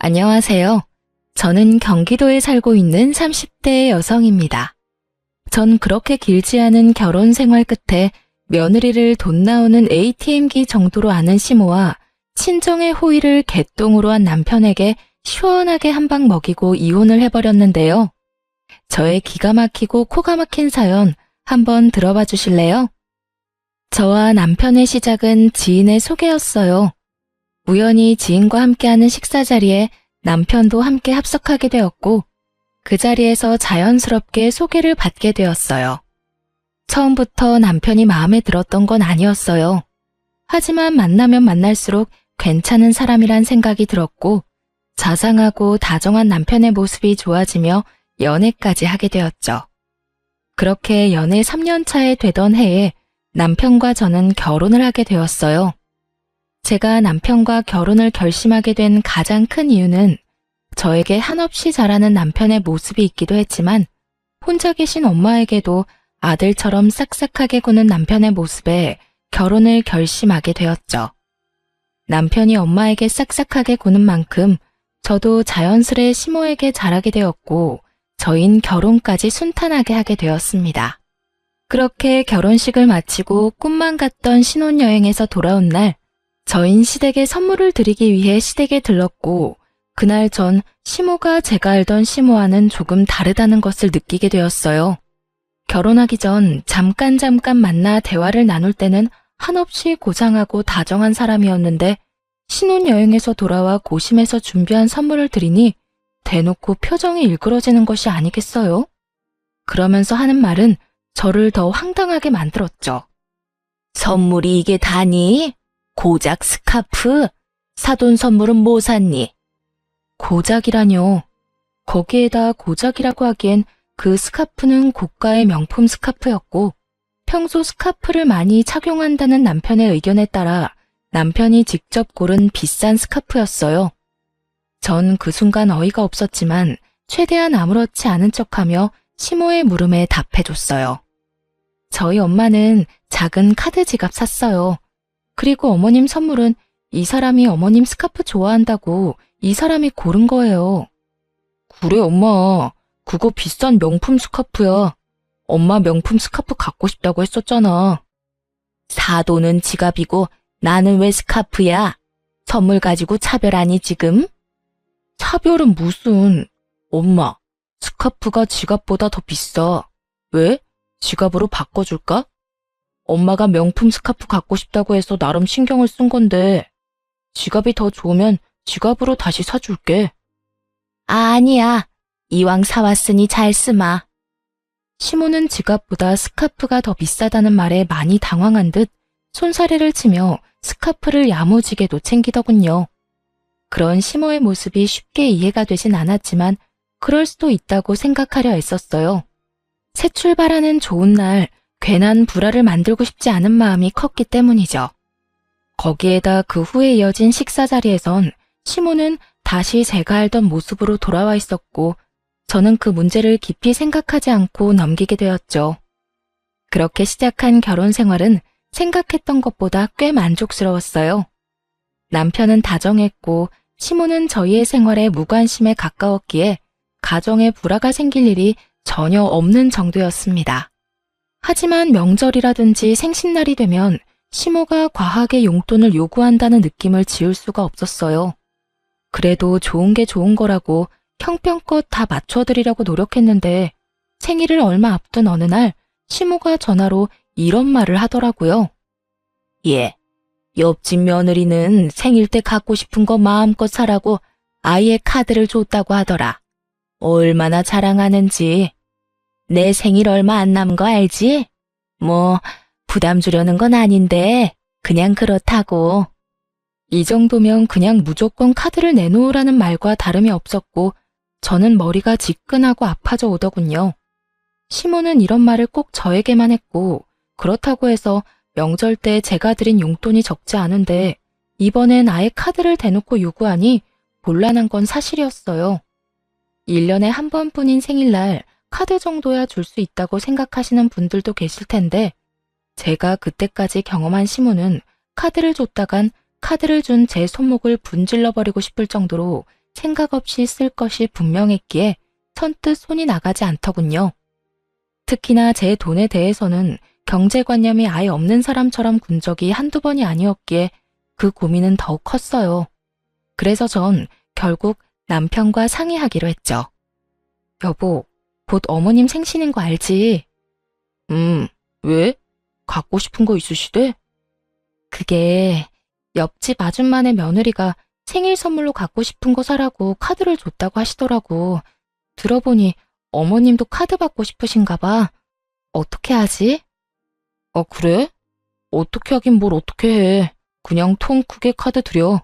안녕하세요. 저는 경기도에 살고 있는 30대 여성입니다. 전 그렇게 길지 않은 결혼 생활 끝에 며느리를 돈 나오는 ATM기 정도로 아는 시모와 친정의 호의를 개똥으로 한 남편에게 시원하게 한 방 먹이고 이혼을 해버렸는데요. 저의 기가 막히고 코가 막힌 사연 한번 들어봐 주실래요? 저와 남편의 시작은 지인의 소개였어요. 우연히 지인과 함께하는 식사 자리에 남편도 함께 합석하게 되었고 그 자리에서 자연스럽게 소개를 받게 되었어요. 처음부터 남편이 마음에 들었던 건 아니었어요. 하지만 만나면 만날수록 괜찮은 사람이란 생각이 들었고 자상하고 다정한 남편의 모습이 좋아지며 연애까지 하게 되었죠. 그렇게 연애 3년 차에 되던 해에 남편과 저는 결혼을 하게 되었어요. 제가 남편과 결혼을 결심하게 된 가장 큰 이유는 저에게 한없이 잘하는 남편의 모습이 있기도 했지만 혼자 계신 엄마에게도 아들처럼 싹싹하게 구는 남편의 모습에 결혼을 결심하게 되었죠. 남편이 엄마에게 싹싹하게 구는 만큼 저도 자연스레 시모에게 잘하게 되었고 저흰 결혼까지 순탄하게 하게 되었습니다. 그렇게 결혼식을 마치고 꿈만 같던 신혼여행에서 돌아온 날 저흰 시댁에 선물을 드리기 위해 시댁에 들렀고 그날 전 시모가 제가 알던 시모와는 조금 다르다는 것을 느끼게 되었어요. 결혼하기 전 잠깐 만나 대화를 나눌 때는 한없이 고상하고 다정한 사람이었는데 신혼여행에서 돌아와 고심해서 준비한 선물을 드리니 대놓고 표정이 일그러지는 것이 아니겠어요? 그러면서 하는 말은 저를 더 황당하게 만들었죠. 선물이 이게 다니? 고작 스카프? 사돈 선물은 뭐 샀니? 고작이라뇨. 거기에다 고작이라고 하기엔 그 스카프는 고가의 명품 스카프였고 평소 스카프를 많이 착용한다는 남편의 의견에 따라 남편이 직접 고른 비싼 스카프였어요. 전 그 순간 어이가 없었지만 최대한 아무렇지 않은 척하며 시모의 물음에 답해줬어요. 저희 엄마는 작은 카드 지갑 샀어요. 그리고 어머님 선물은 이 사람이 어머님 스카프 좋아한다고 이 사람이 고른 거예요. 그래 엄마, 그거 비싼 명품 스카프야. 엄마 명품 스카프 갖고 싶다고 했었잖아. 사돈은 지갑이고 나는 왜 스카프야? 선물 가지고 차별하니 지금? 차별은 무슨. 엄마, 스카프가 지갑보다 더 비싸. 왜? 지갑으로 바꿔줄까? 엄마가 명품 스카프 갖고 싶다고 해서 나름 신경을 쓴 건데 지갑이 더 좋으면 지갑으로 다시 사줄게. 아니야. 이왕 사왔으니 잘 쓰마. 시모는 지갑보다 스카프가 더 비싸다는 말에 많이 당황한 듯 손사래를 치며 스카프를 야무지게도 챙기더군요. 그런 시모의 모습이 쉽게 이해가 되진 않았지만 그럴 수도 있다고 생각하려 애썼어요. 새 출발하는 좋은 날 괜한 불화를 만들고 싶지 않은 마음이 컸기 때문이죠. 거기에다 그 후에 이어진 식사 자리에선 시모는 다시 제가 알던 모습으로 돌아와 있었고 저는 그 문제를 깊이 생각하지 않고 넘기게 되었죠. 그렇게 시작한 결혼 생활은 생각했던 것보다 꽤 만족스러웠어요. 남편은 다정했고 시모는 저희의 생활에 무관심에 가까웠기에 가정에 불화가 생길 일이 전혀 없는 정도였습니다. 하지만 명절이라든지 생신날이 되면 시모가 과하게 용돈을 요구한다는 느낌을 지울 수가 없었어요. 그래도 좋은 게 좋은 거라고 형편껏 다 맞춰드리려고 노력했는데 생일을 얼마 앞둔 어느 날 시모가 전화로 이런 말을 하더라고요. 예, 옆집 며느리는 생일 때 갖고 싶은 거 마음껏 사라고 아예 카드를 줬다고 하더라. 얼마나 자랑하는지. 내 생일 얼마 안 남은 거 알지? 뭐 부담 주려는 건 아닌데 그냥 그렇다고. 이 정도면 그냥 무조건 카드를 내놓으라는 말과 다름이 없었고 저는 머리가 지끈하고 아파져 오더군요. 시모는 이런 말을 꼭 저에게만 했고 그렇다고 해서 명절 때 제가 드린 용돈이 적지 않은데 이번엔 아예 카드를 대놓고 요구하니 곤란한 건 사실이었어요. 1년에 한 번뿐인 생일날 카드 정도야 줄 수 있다고 생각하시는 분들도 계실 텐데 제가 그때까지 경험한 시모는 카드를 줬다간 카드를 준 제 손목을 분질러버리고 싶을 정도로 생각 없이 쓸 것이 분명했기에 선뜻 손이 나가지 않더군요. 특히나 제 돈에 대해서는 경제관념이 아예 없는 사람처럼 군 적이 한두 번이 아니었기에 그 고민은 더욱 컸어요. 그래서 전 결국 남편과 상의하기로 했죠. 여보, 곧 어머님 생신인 거 알지? 왜? 갖고 싶은 거 있으시대? 그게 옆집 아줌마네 며느리가 생일 선물로 갖고 싶은 거 사라고 카드를 줬다고 하시더라고. 들어보니 어머님도 카드 받고 싶으신가 봐. 어떻게 하지? 그래? 어떻게 하긴 뭘 어떻게 해. 그냥 통 크게 카드 드려.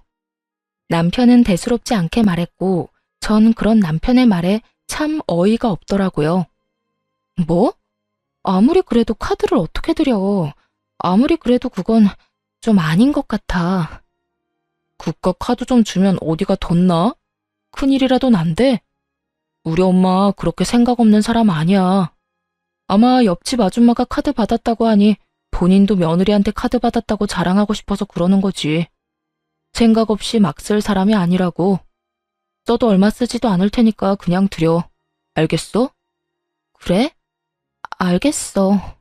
남편은 대수롭지 않게 말했고 전 그런 남편의 말에 참 어이가 없더라고요. 뭐? 아무리 그래도 카드를 어떻게 드려. 아무리 그래도 그건 좀 아닌 것 같아. 그깟 카드 좀 주면 어디가 덧나? 큰일이라도 난대? 우리 엄마 그렇게 생각 없는 사람 아니야. 아마 옆집 아줌마가 카드 받았다고 하니 본인도 며느리한테 카드 받았다고 자랑하고 싶어서 그러는 거지. 생각 없이 막 쓸 사람이 아니라고. 써도 얼마 쓰지도 않을 테니까 그냥 드려. 알겠어? 그래? 알겠어.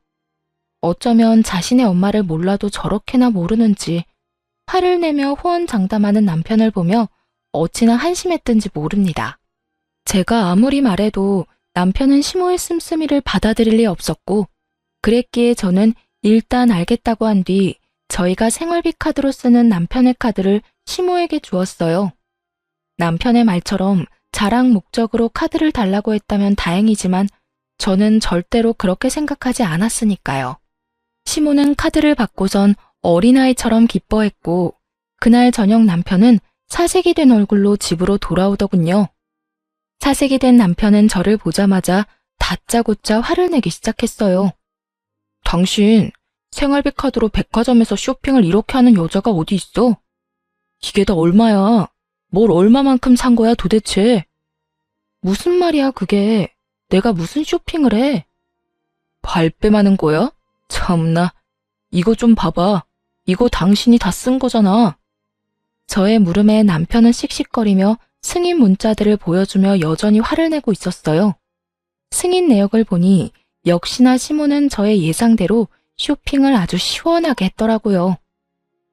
어쩌면 자신의 엄마를 몰라도 저렇게나 모르는지 화를 내며 호언장담하는 남편을 보며 어찌나 한심했던지 모릅니다. 제가 아무리 말해도 남편은 시모의 씀씀이를 받아들일 리 없었고 그랬기에 저는 일단 알겠다고 한 뒤 저희가 생활비 카드로 쓰는 남편의 카드를 시모에게 주었어요. 남편의 말처럼 자랑 목적으로 카드를 달라고 했다면 다행이지만 저는 절대로 그렇게 생각하지 않았으니까요. 시모는 카드를 받고선 어린아이처럼 기뻐했고 그날 저녁 남편은 사색이 된 얼굴로 집으로 돌아오더군요. 사색이 된 남편은 저를 보자마자 다짜고짜 화를 내기 시작했어요. 당신 생활비 카드로 백화점에서 쇼핑을 이렇게 하는 여자가 어디 있어? 이게 다 얼마야? 뭘 얼마만큼 산 거야 도대체? 무슨 말이야 그게? 내가 무슨 쇼핑을 해? 발뺌하는 거야? 참나, 이거 좀 봐봐. 이거 당신이 다 쓴 거잖아. 저의 물음에 남편은 씩씩거리며 승인 문자들을 보여주며 여전히 화를 내고 있었어요. 승인 내역을 보니 역시나 시모는 저의 예상대로 쇼핑을 아주 시원하게 했더라고요.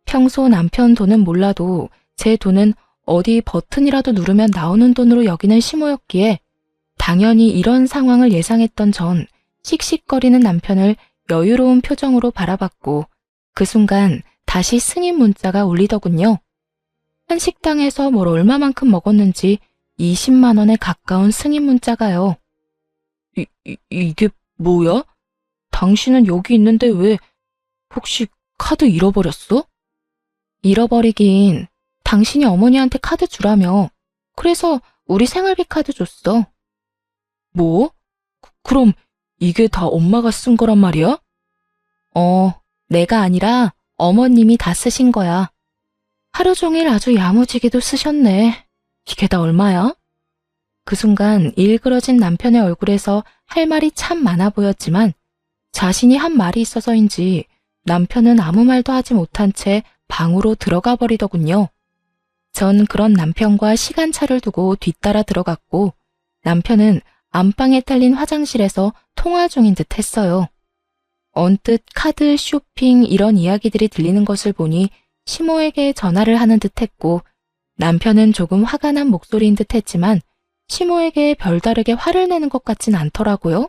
평소 남편 돈은 몰라도 제 돈은 어디 버튼이라도 누르면 나오는 돈으로 여기는 시모였기에 당연히 이런 상황을 예상했던 전 씩씩거리는 남편을 여유로운 표정으로 바라봤고 그 순간 다시 승인 문자가 울리더군요. 한식당에서 뭘 얼마만큼 먹었는지 20만 원에 가까운 승인 문자가요. 이게 뭐야? 당신은 여기 있는데 왜 혹시 카드 잃어버렸어? 잃어버리긴 당신이 어머니한테 카드 주라며. 그래서 우리 생활비 카드 줬어. 뭐? 그럼 이게 다 엄마가 쓴 거란 말이야? 내가 아니라 어머님이 다 쓰신 거야. 하루 종일 아주 야무지게도 쓰셨네. 이게 다 얼마야? 그 순간 일그러진 남편의 얼굴에서 할 말이 참 많아 보였지만 자신이 한 말이 있어서인지 남편은 아무 말도 하지 못한 채 방으로 들어가 버리더군요. 전 그런 남편과 시간차를 두고 뒤따라 들어갔고 남편은 안방에 딸린 화장실에서 통화 중인 듯 했어요. 언뜻 카드, 쇼핑 이런 이야기들이 들리는 것을 보니 시모에게 전화를 하는 듯 했고 남편은 조금 화가 난 목소리인 듯 했지만 시모에게 별다르게 화를 내는 것 같진 않더라고요.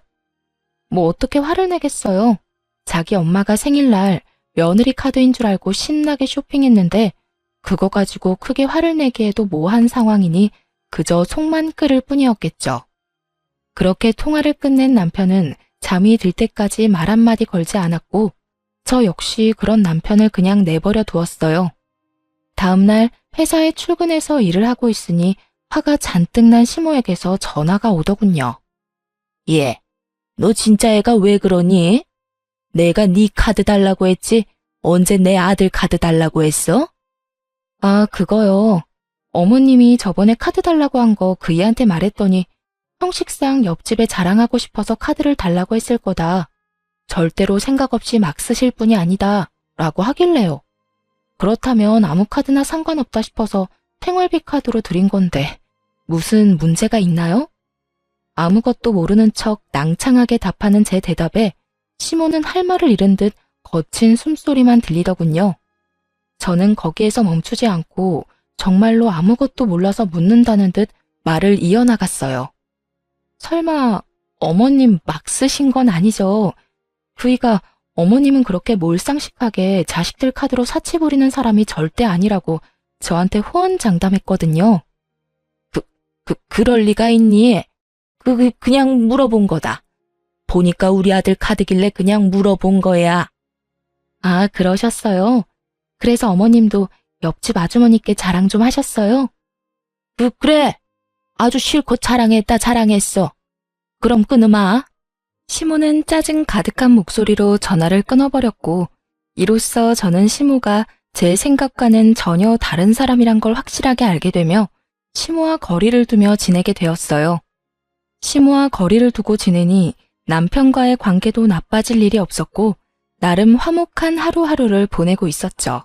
뭐 어떻게 화를 내겠어요. 자기 엄마가 생일날 며느리 카드인 줄 알고 신나게 쇼핑했는데 그거 가지고 크게 화를 내기에도 모호한 상황이니 그저 속만 끓을 뿐이었겠죠. 그렇게 통화를 끝낸 남편은 잠이 들 때까지 말 한마디 걸지 않았고 저 역시 그런 남편을 그냥 내버려 두었어요. 다음날 회사에 출근해서 일을 하고 있으니 화가 잔뜩 난 시모에게서 전화가 오더군요. 얘, 너 진짜 애가 왜 그러니? 내가 네 카드 달라고 했지 언제 내 아들 카드 달라고 했어? 아, 그거요. 어머님이 저번에 카드 달라고 한 거 그 애한테 말했더니 형식상 옆집에 자랑하고 싶어서 카드를 달라고 했을 거다. 절대로 생각 없이 막 쓰실 분이 아니다. 라고 하길래요. 그렇다면 아무 카드나 상관없다 싶어서 생활비 카드로 드린 건데 무슨 문제가 있나요? 아무것도 모르는 척 낭창하게 답하는 제 대답에 시모는 할 말을 잃은 듯 거친 숨소리만 들리더군요. 저는 거기에서 멈추지 않고 정말로 아무것도 몰라서 묻는다는 듯 말을 이어나갔어요. 설마 어머님 막 쓰신 건 아니죠? 그이가 어머님은 그렇게 몰상식하게 자식들 카드로 사치 부리는 사람이 절대 아니라고 저한테 호언장담했거든요. 그럴 리가 있니? 그냥 물어본 거다. 보니까 우리 아들 카드길래 그냥 물어본 거야. 아, 그러셨어요? 그래서 어머님도 옆집 아주머니께 자랑 좀 하셨어요? 그래. 아주 실컷 자랑했어. 그럼 끊으마. 시모는 짜증 가득한 목소리로 전화를 끊어버렸고, 이로써 저는 시모가 제 생각과는 전혀 다른 사람이란 걸 확실하게 알게 되며 시모와 거리를 두며 지내게 되었어요. 시모와 거리를 두고 지내니 남편과의 관계도 나빠질 일이 없었고 나름 화목한 하루하루를 보내고 있었죠.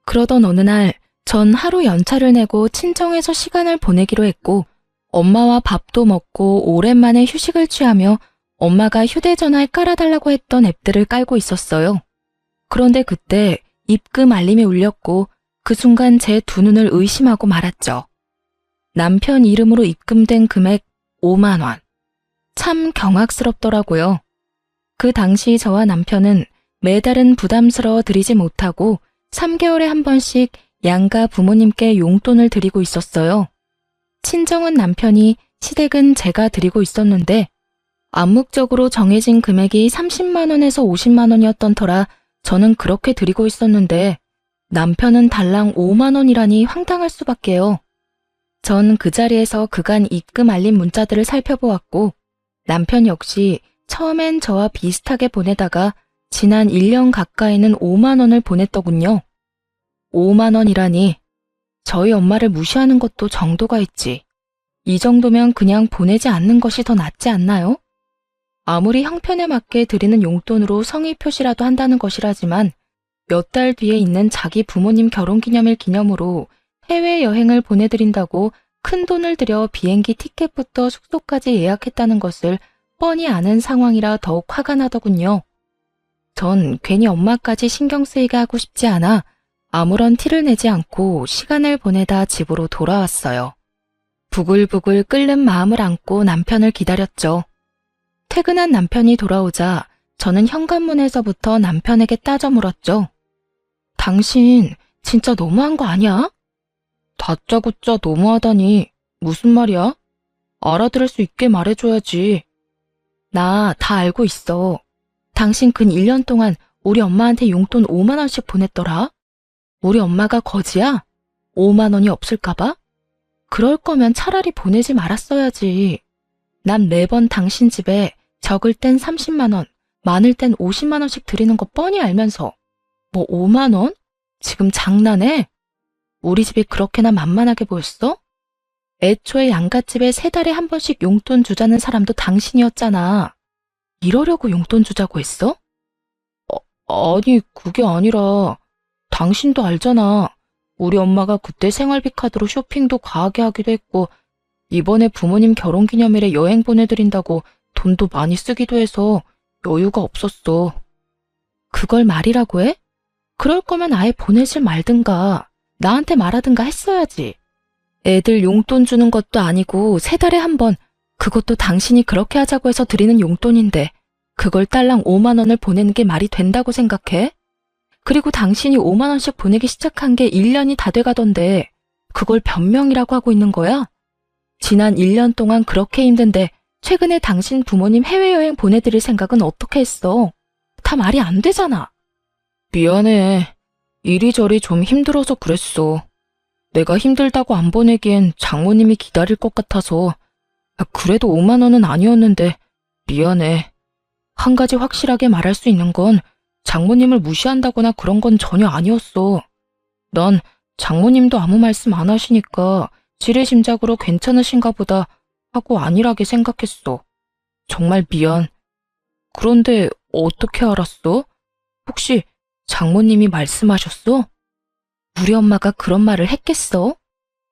그러던 어느 날 전 하루 연차를 내고 친정에서 시간을 보내기로 했고 엄마와 밥도 먹고 오랜만에 휴식을 취하며 엄마가 휴대전화에 깔아달라고 했던 앱들을 깔고 있었어요. 그런데 그때 입금 알림이 울렸고 그 순간 제 두 눈을 의심하고 말았죠. 남편 이름으로 입금된 금액 5만 원. 참 경악스럽더라고요. 그 당시 저와 남편은 매달은 부담스러워 드리지 못하고 3개월에 한 번씩 양가 부모님께 용돈을 드리고 있었어요. 친정은 남편이, 시댁은 제가 드리고 있었는데 암묵적으로 정해진 금액이 30만 원에서 50만 원이었던 터라 저는 그렇게 드리고 있었는데 남편은 달랑 5만 원이라니 황당할 수밖에요. 전 그 자리에서 그간 입금 알림 문자들을 살펴보았고 남편 역시 처음엔 저와 비슷하게 보내다가 지난 1년 가까이는 5만 원을 보냈더군요. 5만 원이라니 저희 엄마를 무시하는 것도 정도가 있지. 이 정도면 그냥 보내지 않는 것이 더 낫지 않나요? 아무리 형편에 맞게 드리는 용돈으로 성의 표시라도 한다는 것이라지만 몇 달 뒤에 있는 자기 부모님 결혼기념일 기념으로 해외여행을 보내드린다고 큰 돈을 들여 비행기 티켓부터 숙소까지 예약했다는 것을 뻔히 아는 상황이라 더욱 화가 나더군요. 전 괜히 엄마까지 신경 쓰이게 하고 싶지 않아 아무런 티를 내지 않고 시간을 보내다 집으로 돌아왔어요. 부글부글 끓는 마음을 안고 남편을 기다렸죠. 퇴근한 남편이 돌아오자 저는 현관문에서부터 남편에게 따져 물었죠. 당신 진짜 너무한 거 아니야? 다짜고짜 너무하다니 무슨 말이야? 알아들을 수 있게 말해줘야지. 나 다 알고 있어. 당신 근 1년 동안 우리 엄마한테 용돈 5만 원씩 보냈더라. 우리 엄마가 거지야? 5만 원이 없을까봐? 그럴 거면 차라리 보내지 말았어야지. 난 매번 당신 집에 적을 땐 30만 원, 많을 땐 50만 원씩 드리는 거 뻔히 알면서 뭐 5만 원? 지금 장난해? 우리 집이 그렇게나 만만하게 보였어? 애초에 양갓집에 3달에 한 번씩 용돈 주자는 사람도 당신이었잖아. 이러려고 용돈 주자고 했어? 아니 그게 아니라 당신도 알잖아. 우리 엄마가 그때 생활비 카드로 쇼핑도 과하게 하기도 했고 이번에 부모님 결혼기념일에 여행 보내드린다고 돈도 많이 쓰기도 해서 여유가 없었어. 그걸 말이라고 해? 그럴 거면 아예 보내질 말든가 나한테 말하든가 했어야지. 애들 용돈 주는 것도 아니고 3달에 한 번, 그것도 당신이 그렇게 하자고 해서 드리는 용돈인데 그걸 딸랑 5만 원을 보내는 게 말이 된다고 생각해? 그리고 당신이 5만 원씩 보내기 시작한 게 1년이 다 돼가던데 그걸 변명이라고 하고 있는 거야? 지난 1년 동안 그렇게 힘든데 최근에 당신 부모님 해외여행 보내드릴 생각은 어떻게 했어? 다 말이 안 되잖아. 미안해. 이리저리 좀 힘들어서 그랬어. 내가 힘들다고 안 보내기엔 장모님이 기다릴 것 같아서. 그래도 5만 원은 아니었는데 미안해. 한 가지 확실하게 말할 수 있는 건 장모님을 무시한다거나 그런 건 전혀 아니었어. 난 장모님도 아무 말씀 안 하시니까 지레짐작으로 괜찮으신가 보다 하고 안일하게 생각했어. 정말 미안. 그런데 어떻게 알았어? 혹시 장모님이 말씀하셨어? 우리 엄마가 그런 말을 했겠어?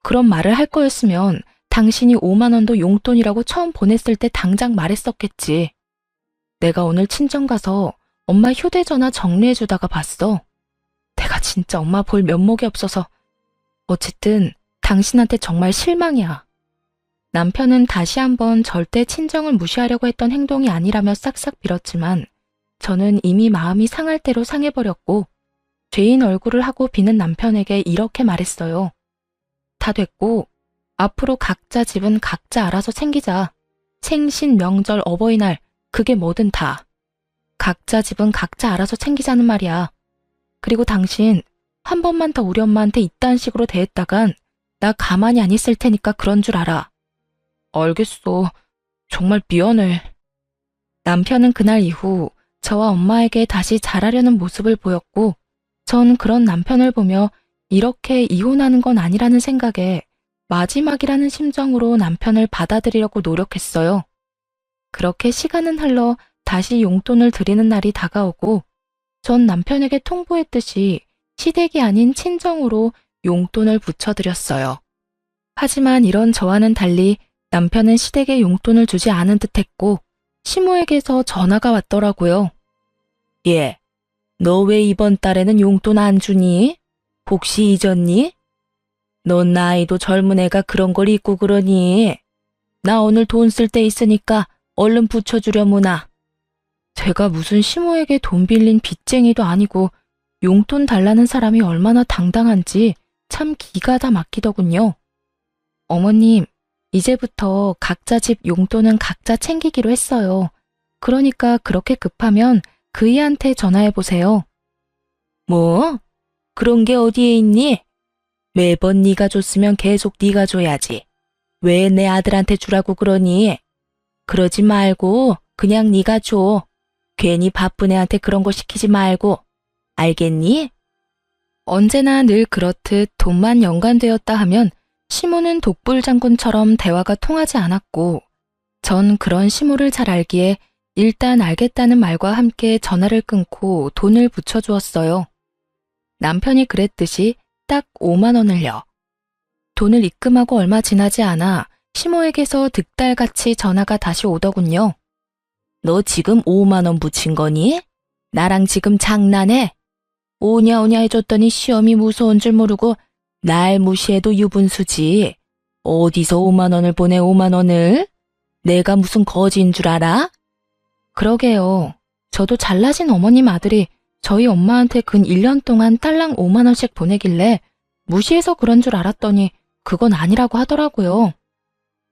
그런 말을 할 거였으면 당신이 5만 원도 용돈이라고 처음 보냈을 때 당장 말했었겠지. 내가 오늘 친정 가서 엄마 휴대전화 정리해주다가 봤어. 내가 진짜 엄마 볼 면목이 없어서. 어쨌든 당신한테 정말 실망이야. 남편은 다시 한번 절대 친정을 무시하려고 했던 행동이 아니라며 싹싹 빌었지만 저는 이미 마음이 상할 대로 상해버렸고 죄인 얼굴을 하고 비는 남편에게 이렇게 말했어요. 다 됐고 앞으로 각자 집은 각자 알아서 챙기자. 생신, 명절, 어버이날 그게 뭐든 다. 각자 집은 각자 알아서 챙기자는 말이야. 그리고 당신 한 번만 더 우리 엄마한테 이딴 식으로 대했다간 나 가만히 안 있을 테니까 그런 줄 알아. 알겠어. 정말 미안해. 남편은 그날 이후 저와 엄마에게 다시 잘하려는 모습을 보였고 전 그런 남편을 보며 이렇게 이혼하는 건 아니라는 생각에 마지막이라는 심정으로 남편을 받아들이려고 노력했어요. 그렇게 시간은 흘러 다시 용돈을 드리는 날이 다가오고 전 남편에게 통보했듯이 시댁이 아닌 친정으로 용돈을 붙여드렸어요. 하지만 이런 저와는 달리 남편은 시댁에 용돈을 주지 않은 듯했고 시모에게서 전화가 왔더라고요. 예, 너 왜 이번 달에는 용돈 안 주니? 혹시 잊었니? 넌 나이도 젊은 애가 그런 걸 잊고 그러니? 나 오늘 돈 쓸 때 있으니까 얼른 붙여주려무나. 제가 무슨 시모에게 돈 빌린 빚쟁이도 아니고 용돈 달라는 사람이 얼마나 당당한지 참 기가 다 막히더군요. 어머님, 이제부터 각자 집 용돈은 각자 챙기기로 했어요. 그러니까 그렇게 급하면 그이한테 전화해보세요. 뭐? 그런 게 어디에 있니? 매번 네가 줬으면 계속 네가 줘야지. 왜 내 아들한테 주라고 그러니? 그러지 말고 그냥 네가 줘. 괜히 바쁜 애한테 그런 거 시키지 말고. 알겠니? 언제나 늘 그렇듯 돈만 연관되었다 하면 시모는 독불장군처럼 대화가 통하지 않았고 전 그런 시모를 잘 알기에 일단 알겠다는 말과 함께 전화를 끊고 돈을 붙여주었어요. 남편이 그랬듯이 딱 5만 원을요. 돈을 입금하고 얼마 지나지 않아 시모에게서 득달같이 전화가 다시 오더군요. 너 지금 5만 원 붙인 거니? 나랑 지금 장난해? 오냐 오냐 해줬더니 시험이 무서운 줄 모르고 날 무시해도 유분수지. 어디서 5만 원을 보내 5만 원을? 내가 무슨 거지인 줄 알아? 그러게요. 저도 잘나신 어머님 아들이 저희 엄마한테 근 1년 동안 딸랑 5만 원씩 보내길래 무시해서 그런 줄 알았더니 그건 아니라고 하더라고요.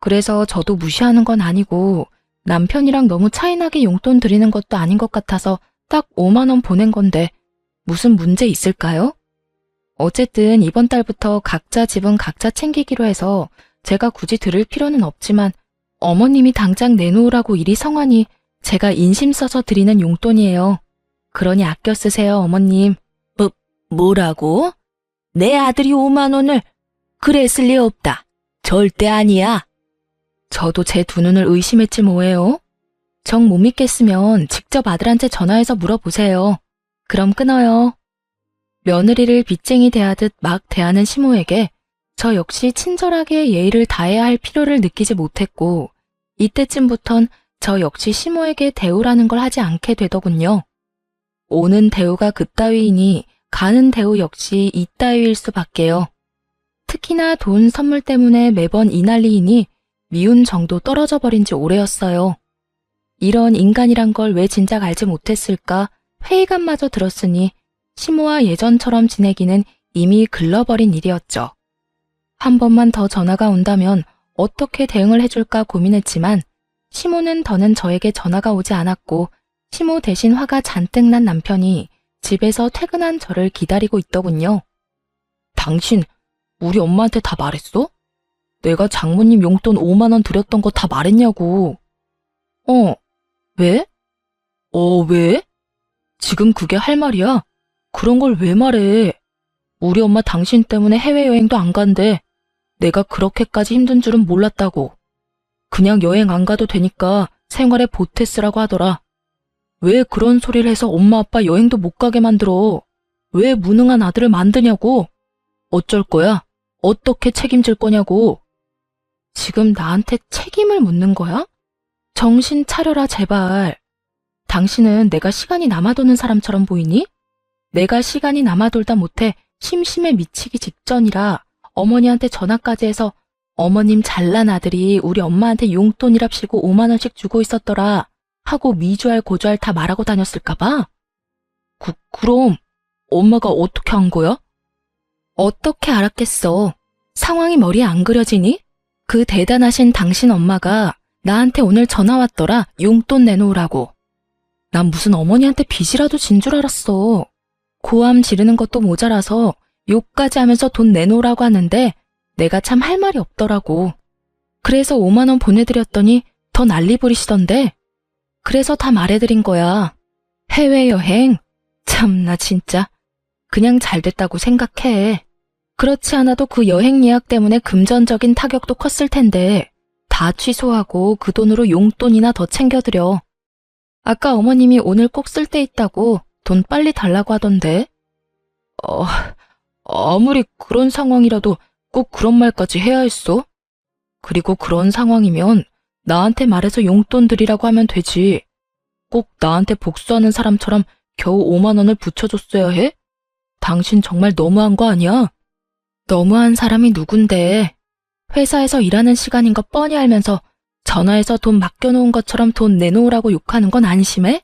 그래서 저도 무시하는 건 아니고 남편이랑 너무 차이나게 용돈 드리는 것도 아닌 것 같아서 딱 5만 원 보낸 건데 무슨 문제 있을까요? 어쨌든 이번 달부터 각자 집은 각자 챙기기로 해서 제가 굳이 들을 필요는 없지만 어머님이 당장 내놓으라고 이리 성하니 제가 인심 써서 드리는 용돈이에요. 그러니 아껴 쓰세요, 어머님. 뭐라고? 내 아들이 5만 원을? 그랬을 리 없다. 절대 아니야. 저도 제 두 눈을 의심했지 뭐예요. 정 못 믿겠으면 직접 아들한테 전화해서 물어보세요. 그럼 끊어요. 며느리를 빚쟁이 대하듯 막 대하는 시모에게 저 역시 친절하게 예의를 다해야 할 필요를 느끼지 못했고 이때쯤부턴 저 역시 시모에게 대우라는 걸 하지 않게 되더군요. 오는 대우가 그따위이니 가는 대우 역시 이따위일 수밖에요. 특히나 돈 선물 때문에 매번 이 난리이니 미운 정도 떨어져 버린 지 오래였어요. 이런 인간이란 걸 왜 진작 알지 못했을까 회의감마저 들었으니 시모와 예전처럼 지내기는 이미 글러버린 일이었죠. 한 번만 더 전화가 온다면 어떻게 대응을 해줄까 고민했지만 시모는 더는 저에게 전화가 오지 않았고 시모 대신 화가 잔뜩 난 남편이 집에서 퇴근한 저를 기다리고 있더군요. 당신 우리 엄마한테 다 말했어? 내가 장모님 용돈 5만 원 드렸던 거 다 말했냐고. 왜? 왜? 지금 그게 할 말이야? 그런 걸 왜 말해? 우리 엄마 당신 때문에 해외여행도 안 간대. 내가 그렇게까지 힘든 줄은 몰랐다고. 그냥 여행 안 가도 되니까 생활에 보태 쓰라고 하더라. 왜 그런 소리를 해서 엄마 아빠 여행도 못 가게 만들어? 왜 무능한 아들을 만드냐고? 어쩔 거야? 어떻게 책임질 거냐고? 지금 나한테 책임을 묻는 거야? 정신 차려라, 제발. 당신은 내가 시간이 남아도는 사람처럼 보이니? 내가 시간이 남아돌다 못해 심심해 미치기 직전이라 어머니한테 전화까지 해서 어머님 잘난 아들이 우리 엄마한테 용돈이랍시고 5만 원씩 주고 있었더라 하고 미주알 고주알 다 말하고 다녔을까봐? 그럼 엄마가 어떻게 한 거야? 어떻게 알았겠어. 상황이 머리에 안 그려지니? 그 대단하신 당신 엄마가 나한테 오늘 전화 왔더라. 용돈 내놓으라고. 난 무슨 어머니한테 빚이라도 진 줄 알았어. 고함 지르는 것도 모자라서 욕까지 하면서 돈 내놓으라고 하는데 내가 참 할 말이 없더라고. 그래서 5만 원 보내드렸더니 더 난리 부리시던데. 그래서 다 말해드린 거야. 해외여행? 참나 진짜. 그냥 잘 됐다고 생각해. 그렇지 않아도 그 여행 예약 때문에 금전적인 타격도 컸을 텐데 다 취소하고 그 돈으로 용돈이나 더 챙겨드려. 아까 어머님이 오늘 꼭 쓸 데 있다고 돈 빨리 달라고 하던데. 아무리 그런 상황이라도 꼭 그런 말까지 해야 했어? 그리고 그런 상황이면 나한테 말해서 용돈 드리라고 하면 되지. 꼭 나한테 복수하는 사람처럼 겨우 5만 원을 붙여줬어야 해? 당신 정말 너무한 거 아니야? 너무한 사람이 누군데. 회사에서 일하는 시간인 거 뻔히 알면서 전화해서 돈 맡겨놓은 것처럼 돈 내놓으라고 욕하는 건 안심해?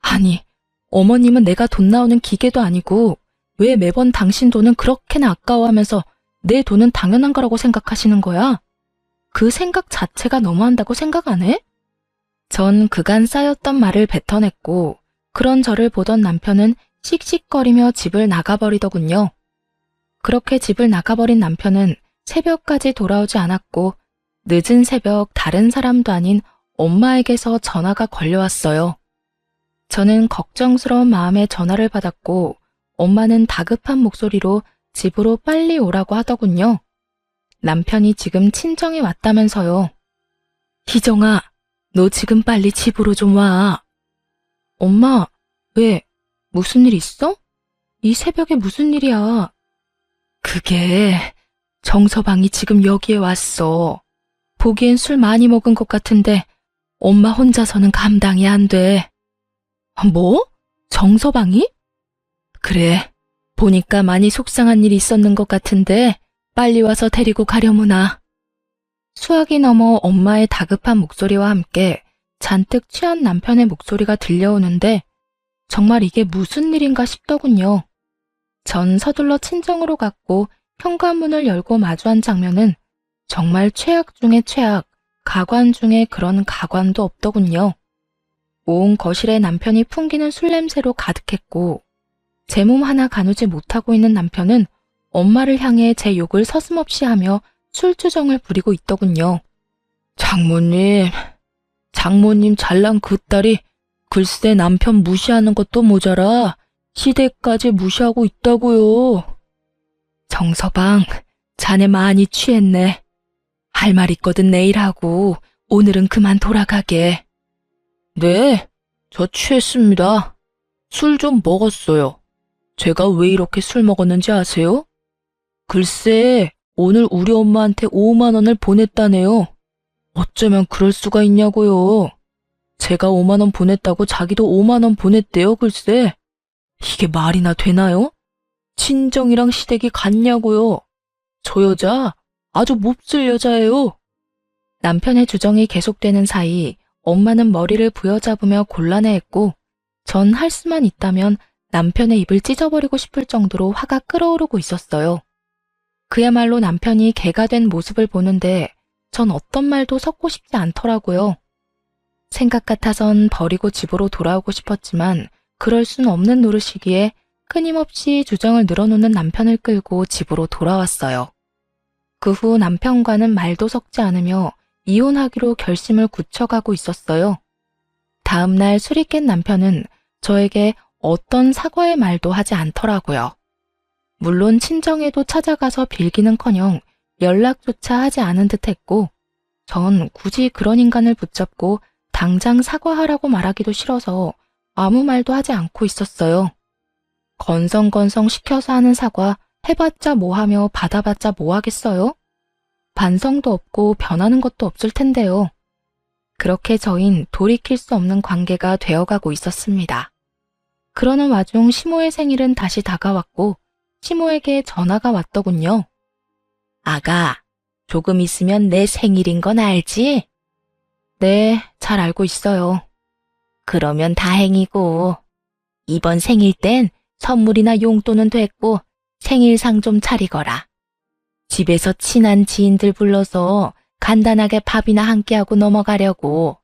아니, 어머님은 내가 돈 나오는 기계도 아니고 왜 매번 당신 돈은 그렇게나 아까워하면서 내 돈은 당연한 거라고 생각하시는 거야? 그 생각 자체가 너무한다고 생각 안 해? 전 그간 쌓였던 말을 뱉어냈고 그런 저를 보던 남편은 씩씩거리며 집을 나가버리더군요. 그렇게 집을 나가버린 남편은 새벽까지 돌아오지 않았고 늦은 새벽 다른 사람도 아닌 엄마에게서 전화가 걸려왔어요. 저는 걱정스러운 마음에 전화를 받았고 엄마는 다급한 목소리로 집으로 빨리 오라고 하더군요. 남편이 지금 친정에 왔다면서요. 희정아, 너 지금 빨리 집으로 좀 와. 엄마, 왜? 무슨 일 있어? 이 새벽에 무슨 일이야? 그게 정서방이 지금 여기에 왔어. 보기엔 술 많이 먹은 것 같은데 엄마 혼자서는 감당이 안 돼. 뭐? 정서방이? 그래, 보니까 많이 속상한 일이 있었는 것 같은데 빨리 와서 데리고 가려무나. 수학이 넘어 엄마의 다급한 목소리와 함께 잔뜩 취한 남편의 목소리가 들려오는데 정말 이게 무슨 일인가 싶더군요. 전 서둘러 친정으로 갔고 현관문을 열고 마주한 장면은 정말 최악 중의 최악, 가관 중에 그런 가관도 없더군요. 온 거실에 남편이 풍기는 술 냄새로 가득했고 제 몸 하나 가누지 못하고 있는 남편은 엄마를 향해 제 욕을 서슴없이 하며 술주정을 부리고 있더군요. 장모님 잘난 그 딸이 글쎄 남편 무시하는 것도 모자라 시댁까지 무시하고 있다고요. 정서방, 자네 많이 취했네. 할 말 있거든 내일 하고 오늘은 그만 돌아가게. 네, 저 취했습니다. 술 좀 먹었어요. 제가 왜 이렇게 술 먹었는지 아세요? 글쎄, 오늘 우리 엄마한테 5만 원을 보냈다네요. 어쩌면 그럴 수가 있냐고요. 제가 5만 원 보냈다고 자기도 5만 원 보냈대요, 글쎄. 이게 말이나 되나요? 친정이랑 시댁이 같냐고요. 저 여자 아주 몹쓸 여자예요. 남편의 주정이 계속되는 사이 엄마는 머리를 부여잡으며 곤란해했고 전 할 수만 있다면 남편의 입을 찢어버리고 싶을 정도로 화가 끓어오르고 있었어요. 그야말로 남편이 개가 된 모습을 보는데 전 어떤 말도 섞고 싶지 않더라고요. 생각 같아선 버리고 집으로 돌아오고 싶었지만 그럴 순 없는 노릇이기에 끊임없이 주정을 늘어놓는 남편을 끌고 집으로 돌아왔어요. 그 후 남편과는 말도 섞지 않으며 이혼하기로 결심을 굳혀가고 있었어요. 다음 날 술이 깬 남편은 저에게 어떤 사과의 말도 하지 않더라고요. 물론 친정에도 찾아가서 빌기는커녕 연락조차 하지 않은 듯했고 전 굳이 그런 인간을 붙잡고 당장 사과하라고 말하기도 싫어서 아무 말도 하지 않고 있었어요. 건성건성 시켜서 하는 사과 해봤자 뭐하며 받아봤자 뭐하겠어요? 반성도 없고 변하는 것도 없을 텐데요. 그렇게 저흰 돌이킬 수 없는 관계가 되어가고 있었습니다. 그러는 와중 시모의 생일은 다시 다가왔고 시모에게 전화가 왔더군요. 아가, 조금 있으면 내 생일인 건 알지? 네, 잘 알고 있어요. 그러면 다행이고, 이번 생일 땐 선물이나 용돈은 됐고 생일상 좀 차리거라. 집에서 친한 지인들 불러서 간단하게 밥이나 함께하고 넘어가려고.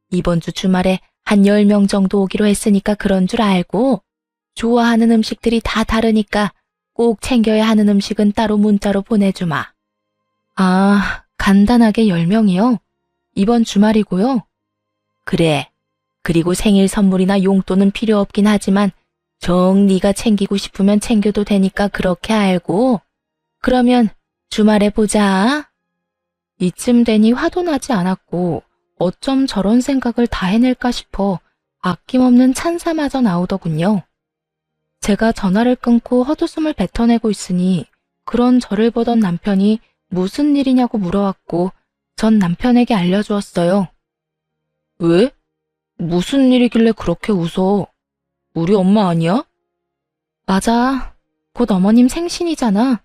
이번 주 주말에 한 10명 정도 오기로 했으니까 그런 줄 알고, 좋아하는 음식들이 다 다르니까 꼭 챙겨야 하는 음식은 따로 문자로 보내주마. 아, 간단하게 10명이요? 이번 주말이고요? 그래. 그리고 생일 선물이나 용돈은 필요 없긴 하지만 정 네가 챙기고 싶으면 챙겨도 되니까 그렇게 알고. 그러면 주말에 보자. 이쯤 되니 화도 나지 않았고 어쩜 저런 생각을 다 해낼까 싶어 아낌없는 찬사마저 나오더군요. 제가 전화를 끊고 헛웃음을 뱉어내고 있으니 그런 저를 보던 남편이 무슨 일이냐고 물어왔고 전 남편에게 알려주었어요. 왜? 무슨 일이길래 그렇게 웃어? 우리 엄마 아니야? 맞아. 곧 어머님 생신이잖아.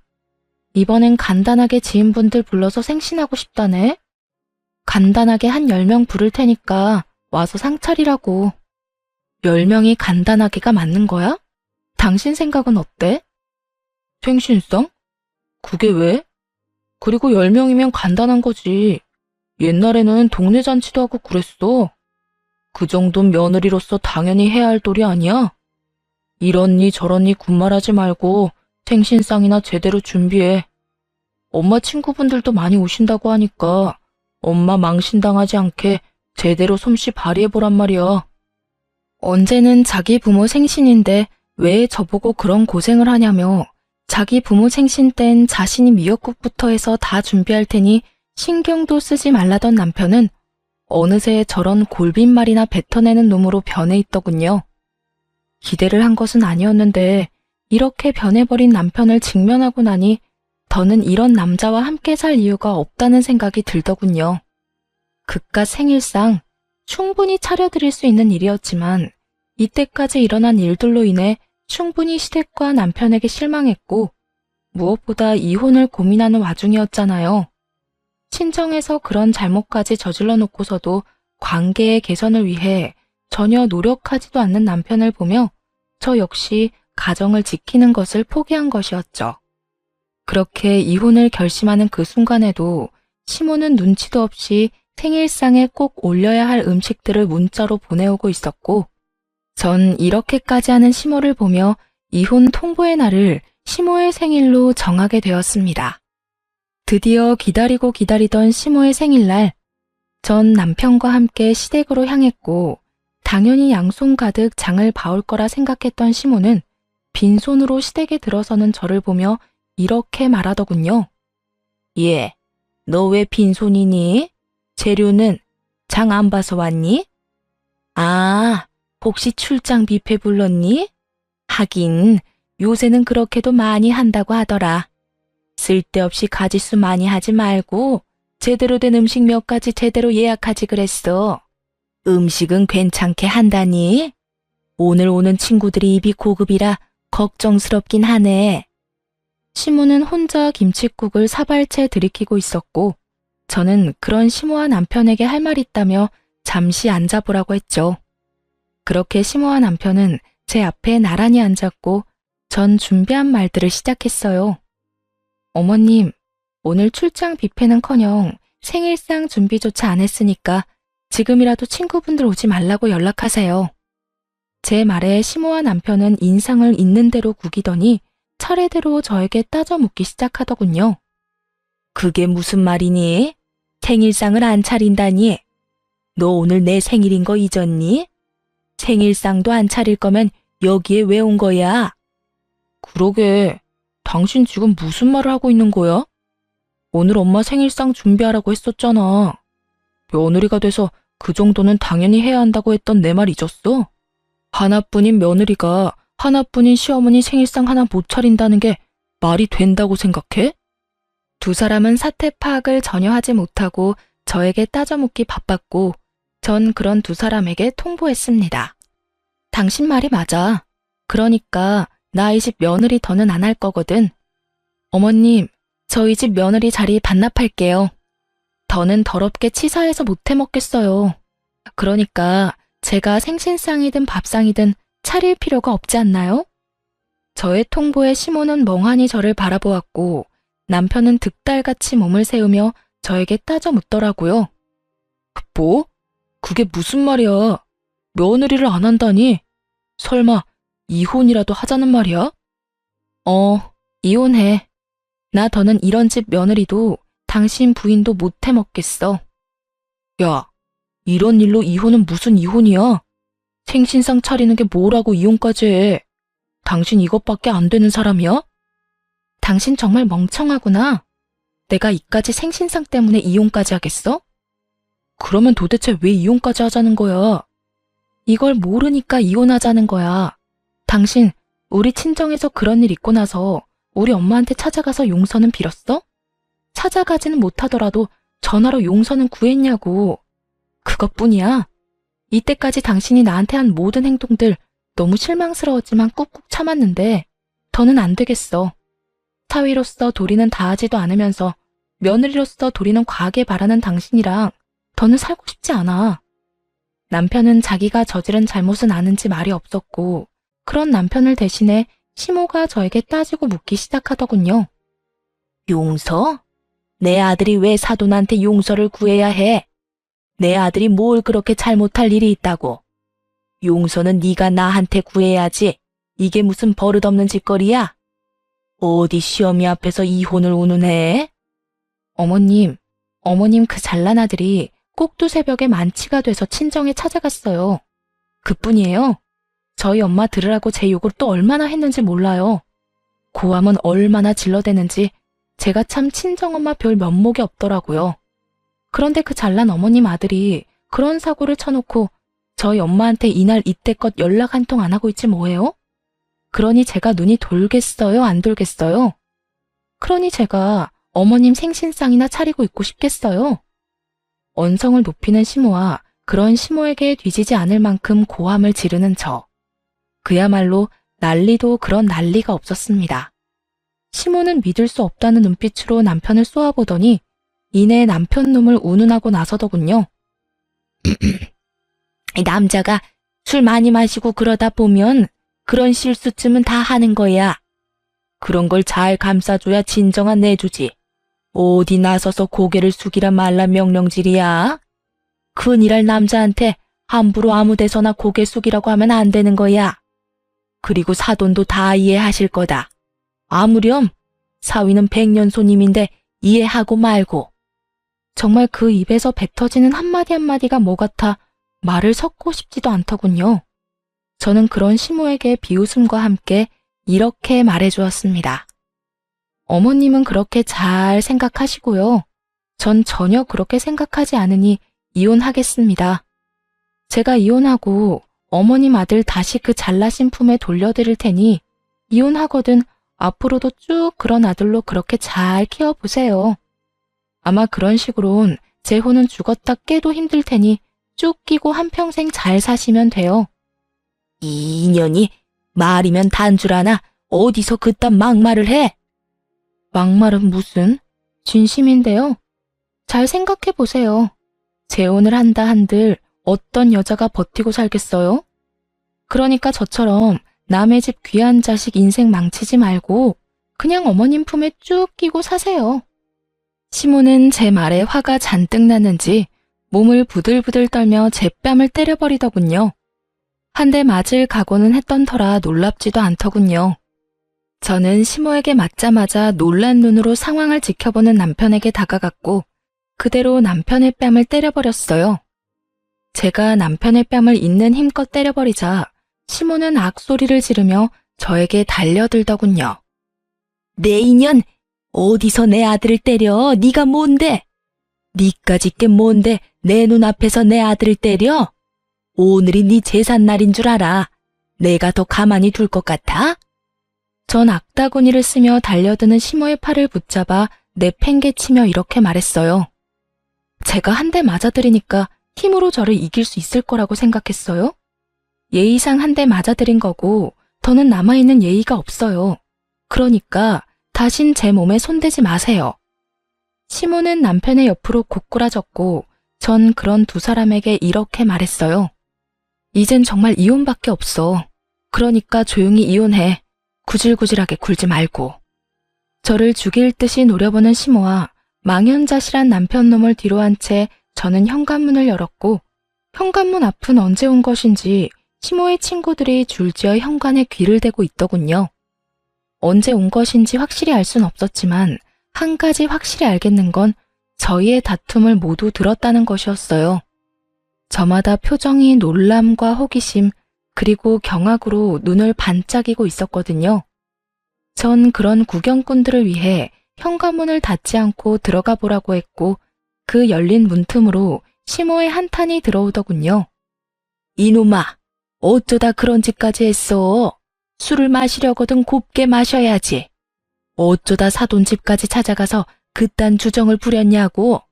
이번엔 간단하게 지인분들 불러서 생신하고 싶다네. 간단하게 한 10명 부를 테니까 와서 상 차리라고. 10명이 간단하게가 맞는 거야? 당신 생각은 어때? 생신상? 그게 왜? 그리고 10명이면 간단한 거지. 옛날에는 동네 잔치도 하고 그랬어. 그 정도는 며느리로서 당연히 해야 할 도리 아니야? 이러니 저러니 군말하지 말고 생신상이나 제대로 준비해. 엄마 친구분들도 많이 오신다고 하니까 엄마 망신당하지 않게 제대로 솜씨 발휘해보란 말이야. 언제는 자기 부모 생신인데 왜 저보고 그런 고생을 하냐며 자기 부모 생신 땐 자신이 미역국부터 해서 다 준비할 테니 신경도 쓰지 말라던 남편은 어느새 저런 골빈말이나 뱉어내는 놈으로 변해 있더군요. 기대를 한 것은 아니었는데 이렇게 변해버린 남편을 직면하고 나니 더는 이런 남자와 함께 살 이유가 없다는 생각이 들더군요. 그깟 생일상 충분히 차려드릴 수 있는 일이었지만 이때까지 일어난 일들로 인해 충분히 시댁과 남편에게 실망했고 무엇보다 이혼을 고민하는 와중이었잖아요. 친정에서 그런 잘못까지 저질러 놓고서도 관계의 개선을 위해 전혀 노력하지도 않는 남편을 보며 저 역시 가정을 지키는 것을 포기한 것이었죠. 그렇게 이혼을 결심하는 그 순간에도 시모는 눈치도 없이 생일상에 꼭 올려야 할 음식들을 문자로 보내오고 있었고 전 이렇게까지 하는 시모를 보며 이혼 통보의 날을 시모의 생일로 정하게 되었습니다. 드디어 기다리고 기다리던 시모의 생일날, 전 남편과 함께 시댁으로 향했고 당연히 양손 가득 장을 봐올 거라 생각했던 시모는 빈손으로 시댁에 들어서는 저를 보며 이렇게 말하더군요. 예, 너 왜 빈손이니? 재료는 장 안 봐서 왔니? 아, 혹시 출장 뷔페 불렀니? 하긴 요새는 그렇게도 많이 한다고 하더라. 쓸데없이 가짓수 많이 하지 말고 제대로 된 음식 몇 가지 제대로 예약하지 그랬어. 음식은 괜찮게 한다니? 오늘 오는 친구들이 입이 고급이라 걱정스럽긴 하네. 시모는 혼자 김칫국을 사발채 들이키고 있었고 저는 그런 시모와 남편에게 할 말 있다며 잠시 앉아보라고 했죠. 그렇게 시모와 남편은 제 앞에 나란히 앉았고 전 준비한 말들을 시작했어요. 어머님, 오늘 출장 뷔페는커녕 생일상 준비조차 안 했으니까 지금이라도 친구분들 오지 말라고 연락하세요. 제 말에 시모와 남편은 인상을 있는 대로 구기더니 차례대로 저에게 따져 묻기 시작하더군요. 그게 무슨 말이니? 생일상을 안 차린다니? 너 오늘 내 생일인 거 잊었니? 생일상도 안 차릴 거면 여기에 왜 온 거야? 그러게, 당신 지금 무슨 말을 하고 있는 거야? 오늘 엄마 생일상 준비하라고 했었잖아. 며느리가 돼서 그 정도는 당연히 해야 한다고 했던 내 말 잊었어? 하나뿐인 며느리가 하나뿐인 시어머니 생일상 하나 못 차린다는 게 말이 된다고 생각해? 두 사람은 사태 파악을 전혀 하지 못하고 저에게 따져묻기 바빴고 전 그런 두 사람에게 통보했습니다. 당신 말이 맞아. 그러니까 나 이 집 며느리 더는 안 할 거거든. 어머님, 저희 집 며느리 자리 반납할게요. 더는 더럽게 치사해서 못 해먹겠어요. 그러니까 제가 생신상이든 밥상이든 차릴 필요가 없지 않나요? 저의 통보에 시몬은 멍하니 저를 바라보았고 남편은 득달같이 몸을 세우며 저에게 따져 묻더라고요. 뭐? 그게 무슨 말이야? 며느리를 안 한다니? 설마 이혼이라도 하자는 말이야? 이혼해. 나 더는 이런 집 며느리도 당신 부인도 못 해먹겠어. 야, 이런 일로 이혼은 무슨 이혼이야? 생신상 차리는 게 뭐라고 이혼까지 해? 당신 이것밖에 안 되는 사람이야? 당신 정말 멍청하구나. 내가 이까지 생신상 때문에 이혼까지 하겠어? 그러면 도대체 왜 이혼까지 하자는 거야? 이걸 모르니까 이혼하자는 거야. 당신, 우리 친정에서 그런 일 있고 나서 우리 엄마한테 찾아가서 용서는 빌었어? 찾아가지는 못하더라도 전화로 용서는 구했냐고. 그것뿐이야. 이때까지 당신이 나한테 한 모든 행동들 너무 실망스러웠지만 꾹꾹 참았는데 더는 안 되겠어. 사위로서 도리는 다하지도 않으면서 며느리로서 도리는 과하게 바라는 당신이랑 더는 살고 싶지 않아. 남편은 자기가 저지른 잘못은 아는지 말이 없었고 그런 남편을 대신해 시모가 저에게 따지고 묻기 시작하더군요. 용서? 내 아들이 왜 사돈한테 용서를 구해야 해? 내 아들이 뭘 그렇게 잘못할 일이 있다고? 용서는 네가 나한테 구해야지. 이게 무슨 버릇없는 짓거리야? 어디 시어미 앞에서 이혼을 운운해? 어머님 그 잘난 아들이 꼭두 새벽에 만취가 돼서 친정에 찾아갔어요. 그뿐이에요. 저희 엄마 들으라고 제 욕을 또 얼마나 했는지 몰라요. 고함은 얼마나 질러대는지 제가 참 친정엄마 별 면목이 없더라고요. 그런데 그 잘난 어머님 아들이 그런 사고를 쳐놓고 저희 엄마한테 이날 이때껏 연락 한 통 안 하고 있지 뭐예요? 그러니 제가 눈이 돌겠어요? 안 돌겠어요? 그러니 제가 어머님 생신상이나 차리고 있고 싶겠어요? 언성을 높이는 시모와 그런 시모에게 뒤지지 않을 만큼 고함을 지르는 저. 그야말로 난리도 그런 난리가 없었습니다. 시모는 믿을 수 없다는 눈빛으로 남편을 쏘아보더니 이내 남편 놈을 운운하고 나서더군요. 남자가 술 많이 마시고 그러다 보면 그런 실수쯤은 다 하는 거야. 그런 걸 잘 감싸줘야 진정한 내주지. 어디 나서서 고개를 숙이라 말라 명령질이야. 큰일할 남자한테 함부로 아무 데서나 고개 숙이라고 하면 안 되는 거야. 그리고 사돈도 다 이해하실 거다. 아무렴 사위는 백년 손님인데 이해하고 말고. 정말 그 입에서 뱉어지는 한마디 한마디가 뭐 같아 말을 섞고 싶지도 않더군요. 저는 그런 시모에게 비웃음과 함께 이렇게 말해주었습니다. 어머님은 그렇게 잘 생각하시고요. 전 전혀 그렇게 생각하지 않으니 이혼하겠습니다. 제가 이혼하고 어머님 아들 다시 그 잘나신 품에 돌려드릴 테니 이혼하거든 앞으로도 쭉 그런 아들로 그렇게 잘 키워보세요. 아마 그런 식으론 제 혼은 죽었다 깨도 힘들 테니 쭉 끼고 한평생 잘 사시면 돼요. 이 인연이 말이면 단줄 아나 어디서 그딴 막말을 해? 막말은 무슨? 진심인데요. 잘 생각해 보세요. 재혼을 한다 한들 어떤 여자가 버티고 살겠어요? 그러니까 저처럼 남의 집 귀한 자식 인생 망치지 말고 그냥 어머님 품에 쭉 끼고 사세요. 시모는 제 말에 화가 잔뜩 났는지 몸을 부들부들 떨며 제 뺨을 때려버리더군요. 한 대 맞을 각오는 했던 터라 놀랍지도 않더군요. 저는 시모에게 맞자마자 놀란 눈으로 상황을 지켜보는 남편에게 다가갔고 그대로 남편의 뺨을 때려버렸어요. 제가 남편의 뺨을 있는 힘껏 때려버리자 시모는 악소리를 지르며 저에게 달려들더군요. 내 인연! 어디서 내 아들을 때려? 네가 뭔데? 니까짓 게 뭔데 내 눈앞에서 내 아들을 때려? 오늘이 네 제삿날인 줄 알아. 내가 더 가만히 둘 것 같아? 전 악다구니를 쓰며 달려드는 시모의 팔을 붙잡아 내팽개치며 이렇게 말했어요. 제가 한 대 맞아들이니까 힘으로 저를 이길 수 있을 거라고 생각했어요? 예의상 한 대 맞아들인 거고 더는 남아있는 예의가 없어요. 그러니까 다신 제 몸에 손대지 마세요. 시모는 남편의 옆으로 고꾸라졌고 전 그런 두 사람에게 이렇게 말했어요. 이젠 정말 이혼밖에 없어. 그러니까 조용히 이혼해. 구질구질하게 굴지 말고. 저를 죽일 듯이 노려보는 시모와 망연자실한 남편놈을 뒤로 한 채 저는 현관문을 열었고 현관문 앞은 언제 온 것인지 시모의 친구들이 줄지어 현관에 귀를 대고 있더군요. 언제 온 것인지 확실히 알 순 없었지만 한 가지 확실히 알겠는 건 저희의 다툼을 모두 들었다는 것이었어요. 저마다 표정이 놀람과 호기심 그리고 경악으로 눈을 반짝이고 있었거든요. 전 그런 구경꾼들을 위해 현관문을 닫지 않고 들어가 보라고 했고 그 열린 문틈으로 시모의 한탄이 들어오더군요. 이놈아, 어쩌다 그런 짓까지 했어? 술을 마시려거든 곱게 마셔야지. 어쩌다 사돈집까지 찾아가서 그딴 주정을 부렸냐고.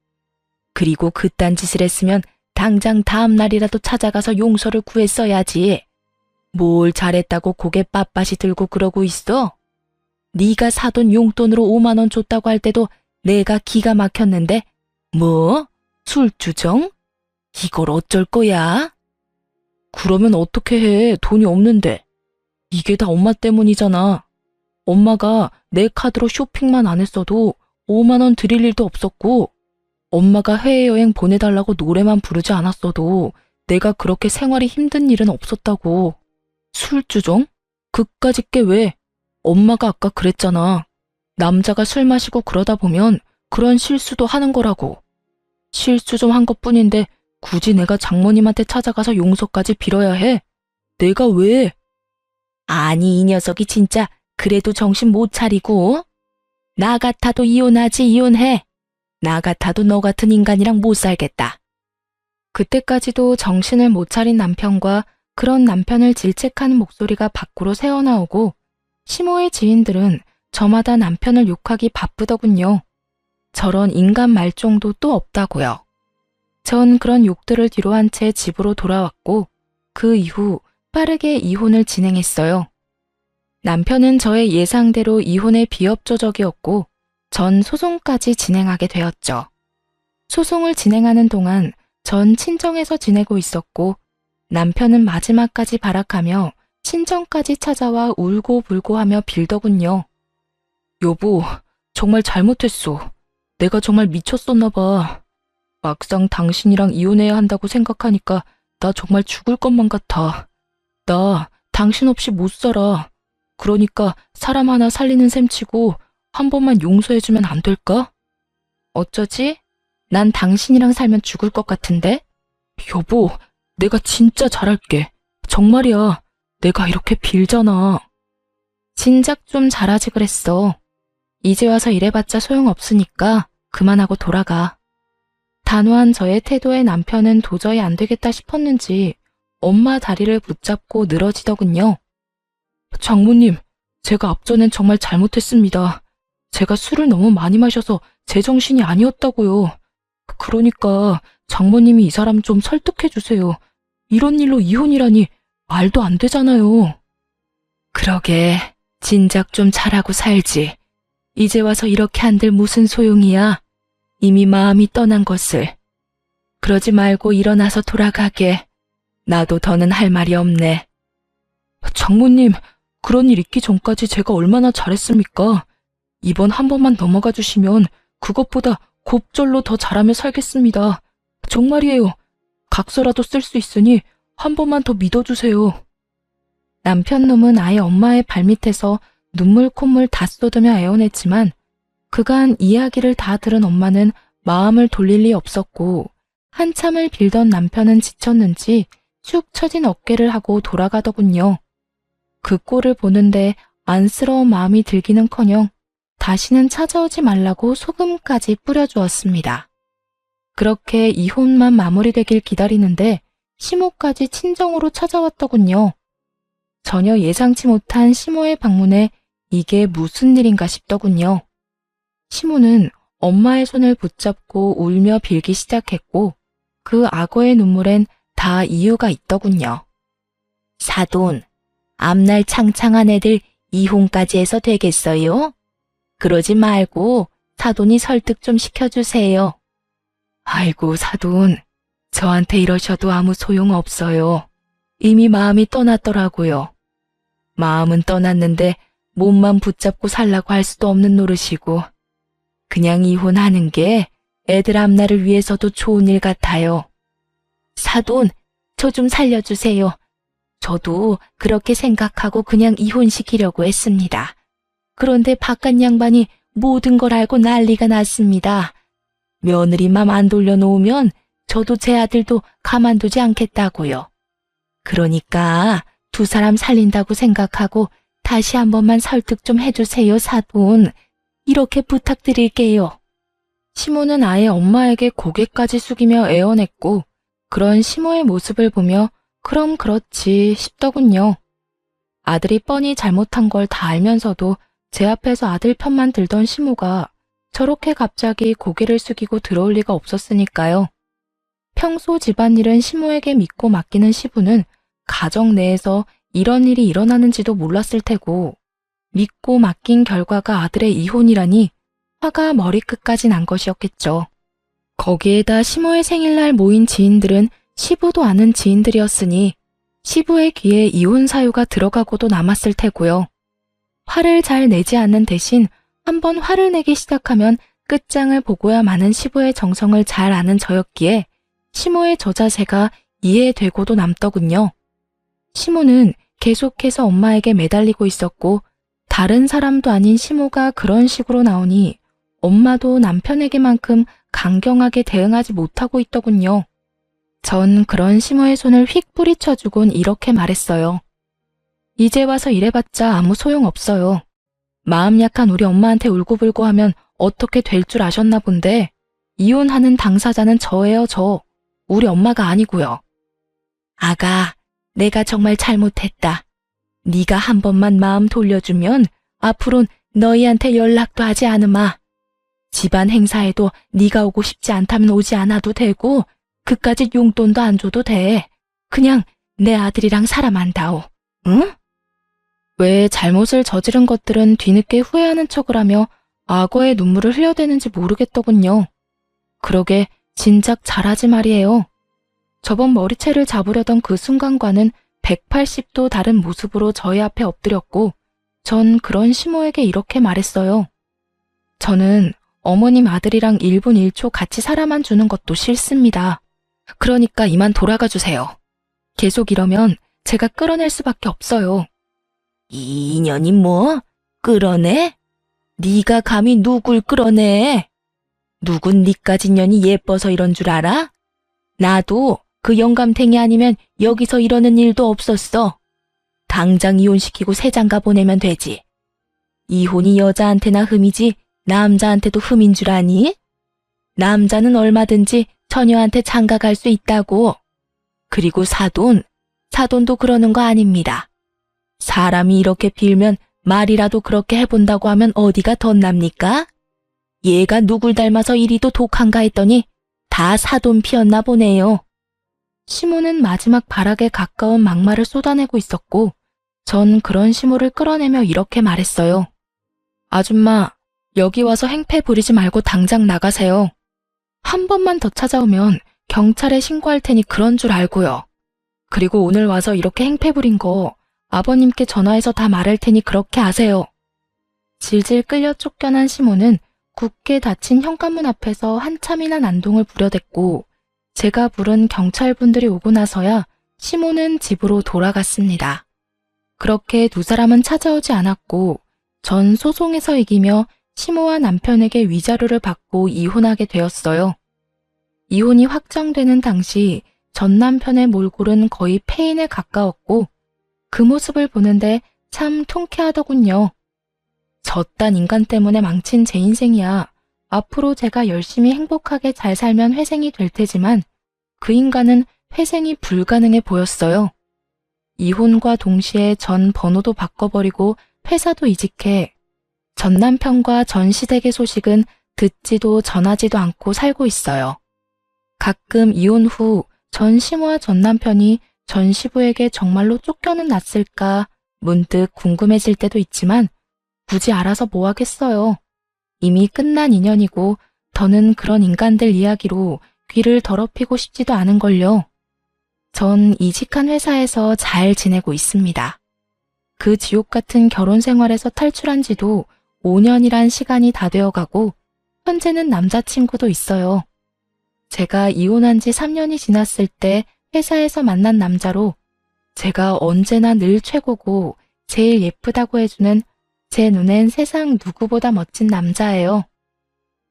그리고 그딴 짓을 했으면 당장 다음 날이라도 찾아가서 용서를 구했어야지. 뭘 잘했다고 고개 빳빳이 들고 그러고 있어? 네가 사돈 용돈으로 5만 원 줬다고 할 때도 내가 기가 막혔는데 뭐? 술주정? 이걸 어쩔 거야? 그러면 어떻게 해? 돈이 없는데. 이게 다 엄마 때문이잖아. 엄마가 내 카드로 쇼핑만 안 했어도 5만 원 드릴 일도 없었고 엄마가 해외여행 보내달라고 노래만 부르지 않았어도 내가 그렇게 생활이 힘든 일은 없었다고. 술주정? 그까짓 게 왜? 엄마가 아까 그랬잖아. 남자가 술 마시고 그러다 보면 그런 실수도 하는 거라고. 실수 좀 한 것뿐인데 굳이 내가 장모님한테 찾아가서 용서까지 빌어야 해? 내가 왜? 아니 이 녀석이 진짜 그래도 정신 못 차리고. 나 같아도 이혼하지 이혼해. 나 같아도 너 같은 인간이랑 못 살겠다. 그때까지도 정신을 못 차린 남편과 그런 남편을 질책하는 목소리가 밖으로 새어나오고 시모의 지인들은 저마다 남편을 욕하기 바쁘더군요. 저런 인간 말종도 또 없다고요. 전 그런 욕들을 뒤로 한 채 집으로 돌아왔고 그 이후 빠르게 이혼을 진행했어요. 남편은 저의 예상대로 이혼에 비협조적이었고 전 소송까지 진행하게 되었죠. 소송을 진행하는 동안 전 친정에서 지내고 있었고 남편은 마지막까지 발악하며 친정까지 찾아와 울고불고 하며 빌더군요. 여보, 정말 잘못했어. 내가 정말 미쳤었나 봐. 막상 당신이랑 이혼해야 한다고 생각하니까 나 정말 죽을 것만 같아. 나 당신 없이 못 살아. 그러니까 사람 하나 살리는 셈 치고 한 번만 용서해주면 안 될까? 어쩌지? 난 당신이랑 살면 죽을 것 같은데? 여보, 내가 진짜 잘할게. 정말이야. 내가 이렇게 빌잖아. 진작 좀 잘하지 그랬어. 이제 와서 이래봤자 소용없으니까 그만하고 돌아가. 단호한 저의 태도에 남편은 도저히 안 되겠다 싶었는지 엄마 다리를 붙잡고 늘어지더군요. 장모님, 제가 앞전엔 정말 잘못했습니다. 제가 술을 너무 많이 마셔서 제정신이 아니었다고요. 그러니까 장모님이 이 사람 좀 설득해 주세요. 이런 일로 이혼이라니 말도 안 되잖아요. 그러게, 진작 좀 잘하고 살지. 이제 와서 이렇게 한들 무슨 소용이야. 이미 마음이 떠난 것을. 그러지 말고 일어나서 돌아가게. 나도 더는 할 말이 없네. 장모님, 그런 일 있기 전까지 제가 얼마나 잘했습니까? 이번 한 번만 넘어가 주시면 그것보다 곱절로 더 잘하며 살겠습니다. 정말이에요. 각서라도 쓸 수 있으니 한 번만 더 믿어주세요. 남편놈은 아예 엄마의 발밑에서 눈물 콧물 다 쏟으며 애원했지만 그간 이야기를 다 들은 엄마는 마음을 돌릴 리 없었고 한참을 빌던 남편은 지쳤는지 축 처진 어깨를 하고 돌아가더군요. 그 꼴을 보는데 안쓰러운 마음이 들기는커녕 다시는 찾아오지 말라고 소금까지 뿌려주었습니다. 그렇게 이혼만 마무리되길 기다리는데 시모까지 친정으로 찾아왔더군요. 전혀 예상치 못한 시모의 방문에 이게 무슨 일인가 싶더군요. 시모는 엄마의 손을 붙잡고 울며 빌기 시작했고 그 악어의 눈물엔 다 이유가 있더군요. 사돈, 앞날 창창한 애들 이혼까지 해서 되겠어요? 그러지 말고 사돈이 설득 좀 시켜주세요. 아이고 사돈, 저한테 이러셔도 아무 소용 없어요. 이미 마음이 떠났더라고요. 마음은 떠났는데 몸만 붙잡고 살라고 할 수도 없는 노릇이고 그냥 이혼하는 게 애들 앞날을 위해서도 좋은 일 같아요. 사돈, 저 좀 살려주세요. 저도 그렇게 생각하고 그냥 이혼시키려고 했습니다. 그런데 바깥 양반이 모든 걸 알고 난리가 났습니다. 며느리 맘 안 돌려놓으면 저도 제 아들도 가만두지 않겠다고요. 그러니까 두 사람 살린다고 생각하고 다시 한 번만 설득 좀 해주세요, 사돈. 이렇게 부탁드릴게요. 시모는 아예 엄마에게 고개까지 숙이며 애원했고 그런 시모의 모습을 보며 그럼 그렇지 싶더군요. 아들이 뻔히 잘못한 걸 다 알면서도 제 앞에서 아들 편만 들던 시모가 저렇게 갑자기 고개를 숙이고 들어올 리가 없었으니까요. 평소 집안일은 시모에게 믿고 맡기는 시부는 가정 내에서 이런 일이 일어나는지도 몰랐을 테고 믿고 맡긴 결과가 아들의 이혼이라니 화가 머리끝까지 난 것이었겠죠. 거기에다 시모의 생일날 모인 지인들은 시부도 아는 지인들이었으니 시부의 귀에 이혼 사유가 들어가고도 남았을 테고요. 화를 잘 내지 않는 대신 한번 화를 내기 시작하면 끝장을 보고야 마는 시부의 정성을 잘 아는 저였기에 시모의 저자세가 이해되고도 남더군요. 시모는 계속해서 엄마에게 매달리고 있었고 다른 사람도 아닌 시모가 그런 식으로 나오니 엄마도 남편에게만큼 강경하게 대응하지 못하고 있더군요. 전 그런 시모의 손을 휙 뿌리쳐주곤 이렇게 말했어요. 이제 와서 이래봤자 아무 소용없어요. 마음 약한 우리 엄마한테 울고불고 하면 어떻게 될 줄 아셨나 본데 이혼하는 당사자는 저예요, 저. 우리 엄마가 아니고요. 아가, 내가 정말 잘못했다. 네가 한 번만 마음 돌려주면 앞으론 너희한테 연락도 하지 않으마. 집안 행사에도 네가 오고 싶지 않다면 오지 않아도 되고 그까짓 용돈도 안 줘도 돼. 그냥 내 아들이랑 살아만 다오. 응? 왜 잘못을 저지른 것들은 뒤늦게 후회하는 척을 하며 악어의 눈물을 흘려대는지 모르겠더군요. 그러게 진작 잘하지 말이에요. 저번 머리채를 잡으려던 그 순간과는 180도 다른 모습으로 저희 앞에 엎드렸고 전 그런 시모에게 이렇게 말했어요. 저는 어머님 아들이랑 1분 1초 같이 살아만 주는 것도 싫습니다. 그러니까 이만 돌아가 주세요. 계속 이러면 제가 끌어낼 수밖에 없어요. 이 인연이 뭐? 끌어내? 네가 감히 누굴 끌어내? 누군 니까지 년이 예뻐서 이런 줄 알아? 나도 그 영감탱이 아니면 여기서 이러는 일도 없었어. 당장 이혼시키고 새 장가 보내면 되지. 이혼이 여자한테나 흠이지 남자한테도 흠인 줄 아니? 남자는 얼마든지 처녀한테 장가 갈 수 있다고. 그리고 사돈도 그러는 거 아닙니다. 사람이 이렇게 빌면 말이라도 그렇게 해본다고 하면 어디가 덧납니까? 얘가 누굴 닮아서 이리도 독한가 했더니 다 사돈 피었나 보네요. 시모는 마지막 발악에 가까운 막말을 쏟아내고 있었고 전 그런 시모를 끌어내며 이렇게 말했어요. 아줌마, 여기 와서 행패 부리지 말고 당장 나가세요. 한 번만 더 찾아오면 경찰에 신고할 테니 그런 줄 알고요. 그리고 오늘 와서 이렇게 행패 부린 거 아버님께 전화해서 다 말할 테니 그렇게 아세요. 질질 끌려 쫓겨난 시모는 굳게 닫힌 현관문 앞에서 한참이나 난동을 부려댔고 제가 부른 경찰분들이 오고 나서야 시모는 집으로 돌아갔습니다. 그렇게 두 사람은 찾아오지 않았고 전 소송에서 이기며 시모와 남편에게 위자료를 받고 이혼하게 되었어요. 이혼이 확정되는 당시 전 남편의 몰골은 거의 폐인에 가까웠고 그 모습을 보는데 참 통쾌하더군요. 저딴 인간 때문에 망친 제 인생이야. 앞으로 제가 열심히 행복하게 잘 살면 회생이 될 테지만 그 인간은 회생이 불가능해 보였어요. 이혼과 동시에 전 번호도 바꿔버리고 회사도 이직해 전 남편과 전 시댁의 소식은 듣지도 전하지도 않고 살고 있어요. 가끔 이혼 후 전 시모와 전 남편이 전 시부에게 정말로 쫓겨는 났을까 문득 궁금해질 때도 있지만 굳이 알아서 뭐 하겠어요. 이미 끝난 인연이고 더는 그런 인간들 이야기로 귀를 더럽히고 싶지도 않은걸요. 전 이직한 회사에서 잘 지내고 있습니다. 그 지옥 같은 결혼 생활에서 탈출한 지도 5년이란 시간이 다 되어가고 현재는 남자친구도 있어요. 제가 이혼한 지 3년이 지났을 때 회사에서 만난 남자로 제가 언제나 늘 최고고 제일 예쁘다고 해주는 제 눈엔 세상 누구보다 멋진 남자예요.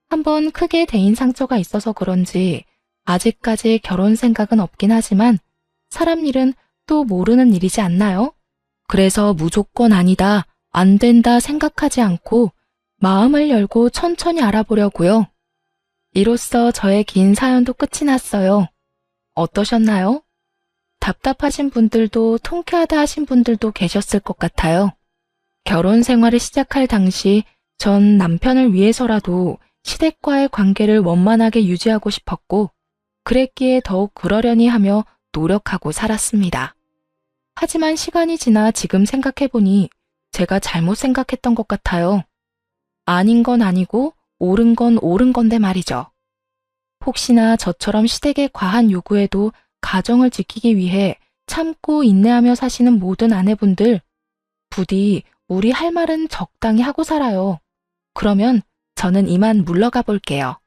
한번 크게 대인 상처가 있어서 그런지 아직까지 결혼 생각은 없긴 하지만 사람 일은 또 모르는 일이지 않나요? 그래서 무조건 아니다, 안 된다 생각하지 않고 마음을 열고 천천히 알아보려고요. 이로써 저의 긴 사연도 끝이 났어요. 어떠셨나요? 답답하신 분들도 통쾌하다 하신 분들도 계셨을 것 같아요. 결혼 생활을 시작할 당시 전 남편을 위해서라도 시댁과의 관계를 원만하게 유지하고 싶었고 그랬기에 더욱 그러려니 하며 노력하고 살았습니다. 하지만 시간이 지나 지금 생각해보니 제가 잘못 생각했던 것 같아요. 아닌 건 아니고 옳은 건 옳은 건데 말이죠. 혹시나 저처럼 시댁의 과한 요구에도 가정을 지키기 위해 참고 인내하며 사시는 모든 아내분들, 부디 우리 할 말은 적당히 하고 살아요. 그러면 저는 이만 물러가 볼게요.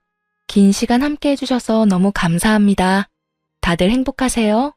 긴 시간 함께 해주셔서 너무 감사합니다. 다들 행복하세요.